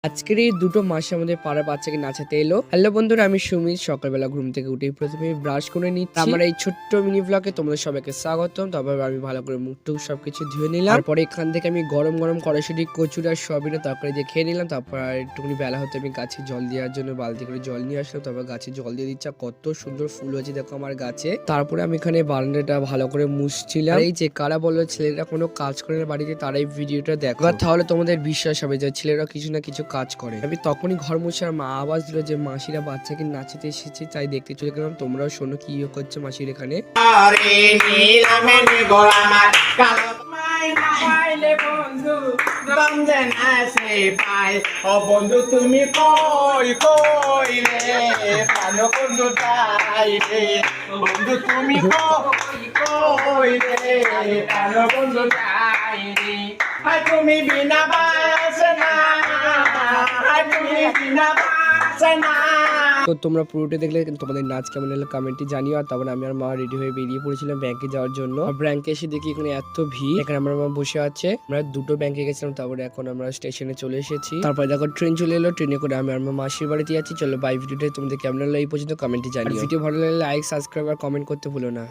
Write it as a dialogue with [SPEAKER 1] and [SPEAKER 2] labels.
[SPEAKER 1] আজকের এই দুটো মাসে আমাদের পাড়ার বাচ্চাকে নাচাতে এলো। হ্যালো বন্ধুরা, আমি সুমিত। সকালবেলা ঘুম থেকে উঠেই প্রথমে ব্রাশ করে নিচ্ছি। আমার এই ছোট্ট মিনি ব্লগে তোমাদের সবাইকে স্বাগতম। তারপর আমি ভালো করে মুখটুক সবকিছু ধুয়ে নিলাম। তারপরে এখান থেকে আমি গরম গরম কড়াইশুঁটি, কচুর আর সয়াবিনের তরকারি দিয়ে খেয়ে নিলাম। তারপর আর একটুখানি বেলা হতে আমি গাছে জল দেওয়ার জন্য বালতি করে জল নিয়ে আসলাম। তারপর গাছে জল দিয়ে দিচ্ছি। কত সুন্দর ফুল হয়েছে দেখো আমার গাছে। তারপরে আমি এখানে বারান্দাটা ভালো করে মুছছিলাম। এই যে কারা বললো ছেলেরা কোনো কাজ করে না বাড়িতে, তারাই ভিডিওটা দেখো, তাহলে তোমাদের বিশ্বাস হবে যে ছেলেরা কিছু না কিছু কাজ করে। আমি তখনই ঘর মুছার মা আওয়াজ দিল যে মাসিরা বাচ্চাকে নাচাতে এসেছে, তাই দেখতে চলে গেলাম। তোমরাও শোনো কি করছে মাসির এখানে।
[SPEAKER 2] বন্ধু তুমি কই কই রে প্রাণ বন্ধু তাই রে বন্ধু তুমি কই কই রে প্রাণ বন্ধু তাই রে হাই তুমি বিনা বাসনা হাই তুমি বিনা বাসনা।
[SPEAKER 1] তো তোমরা পুরোটা দেখলে তোমাদের নাচ কেমন হলো কমেন্টে জানিও। আর তারপরে আমি আর মা রেডি হয়ে বেরিয়ে পড়েছিলাম ব্যাংকে যাওয়ার জন্য। ব্যাংকে এসে দেখি এখানে এত ভিড়, এখানে আমার মা বসে আছে। আমরা দুটো ব্যাংকে গেছিলাম, তারপরে এখন আমরা স্টেশনে চলে এসেছি। তারপরে দেখো ট্রেন চলে এলো, ট্রেনে করে আমি আর মা মাসির বাড়িতে যাচ্ছি। চলো বাই, ভিডিওটা তোমাদের কেমন হলো এই পর্যন্ত কমেন্টে জানিও। ভিডিও ভালো লাগলে লাইক, সাবস্ক্রাইব আর কমেন্ট করতে ভুলো না।